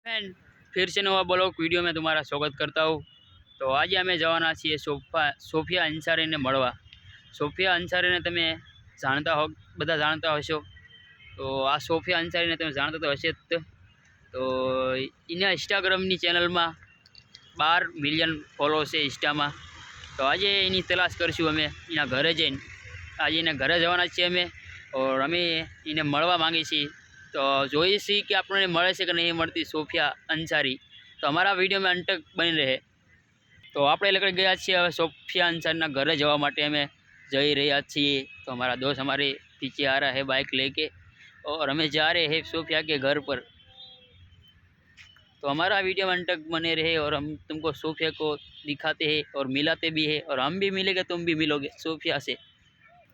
Friend, फिर से नवा ब्लॉग वीडियो में तुम्हारा स्वागत करता हूँ। तो आज अमे जवाना छीए सोफिया अंसारी ने मळवा। सोफिया अंसारी ने तमे जाणता हो, बधा जाणता हशो। तो आ सोफिया अंसारी ने तमे जाणता तो हशे ज। तो इना इंस्टाग्राम नी चेनल में 12 मिलियन फॉलोअर्स है इंस्टा में। तो आज एनी तलाश करशुं अमे एना घरे जईने। आज एने घरे जवाना छीए अमे और अमे एने मळवा मांगी छीए। तो जोईए सी कि आपने मळे छे कि नहीं मळती सोफिया अंसारी। तो हमारा वीडियो में अंत तक बनी रहे। तो आपणे निकળી गया छे हवे सोफिया अंसारीना घरे जवा माटे अमे जई रह्या छीए। तो हमारा दोस्त हमारे पीछे आ रहा है बाइक लेके और हमें जा रहे हैं सोफिया के घर पर। तो हमारा वीडियो में अंत तक बने रहे और हम तुमको सोफिया को दिखाते हैं और मिलाते भी है और हम भी मिलेंगे, तुम भी मिलोगे सोफिया से।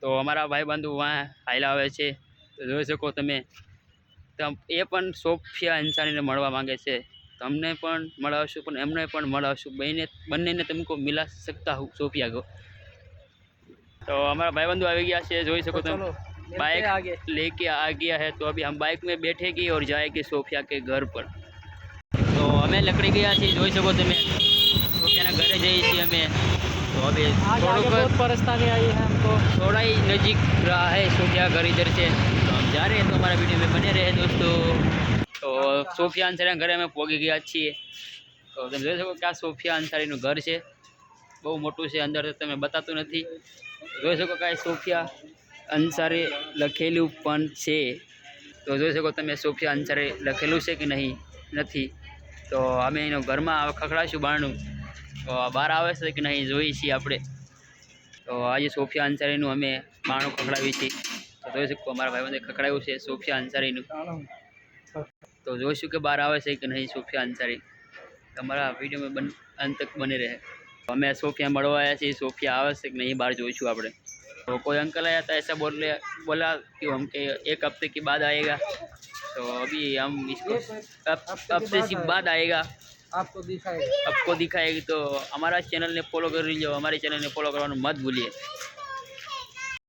तो हमारा भाई बंधु वहाँ हाइला आवे छे। तो જોઈ શકો તમે એ પણ સોફિયા અંસારીને મળવા માંગે છે। તમને પણ મળાવશું પણ એમને પણ મળાવશું, બંનેને तुमको मिला सकता हूँ सोफिया को। तो हमारा भाई बंधु आ गया है, જોઈ શકો तुम बाइक लेके आ गया है। तो अभी हम बाइक में बैठेगी और जाएगी सोफिया के घर पर। तो हमें लकड़ी गया छे, જોઈ શકો તમે સોફિયાના ઘરે જઈએ છીએ અમે। तो अभी बहुत परेशानी आई है हमको। थोड़ा ही नजीक रहा है सोफिया घर इधर से। तो हम जा रहे हैं, तो हमारा वीडियो में बने रहे दोस्तों। तो सोफिया अंसारी घरे में पहुंची गया छीए। तो तुम જોઈ શકો કે આ સોફિયા અંસારીનું ઘર છે, બહુ મોટું છે। અંદર તમે બતાતું નથી। જોઈ શકો કે સોફિયા અંસારી લખેલું પણ છે। તો જોઈ શકો તમે સોફિયા અંસારી લખેલું છે કે નહીં નથી। તો અમે એનો ઘરમાં ખખડાશું બારણું। તો બહાર આવે છે કે નહીં જોઈએ છીએ આપણે। તો આજે સોફિયા અંસારીનું અમે બારણું ખખડાવી છીએ। તો જોઈ શકો અમારા ભાઈબંધે ખખડાવ્યું છે સોફિયા અંસારીનું। तो જોઈશું કે બહાર આવે છે કે નહીં સોફિયા અંસારી। हमारा वीडियो में अंत तक बने रहे। हमें सोफिया मळवा आया छे, सोफिया आवे छे कि नहीं बाहर जोईशुं आपणे। तो कोई अंकल आया था, ऐसा बोला कि हम के 1 हफ्ते के बाद आएगा। तो अभी हम इसको हफ्ते से बाद आएगा, आपको दिखाएगी। तो हमारा चैनल ने फॉलो कर लीजिए, हमारे चैनल ने फॉलो करवाना मत भूलिए।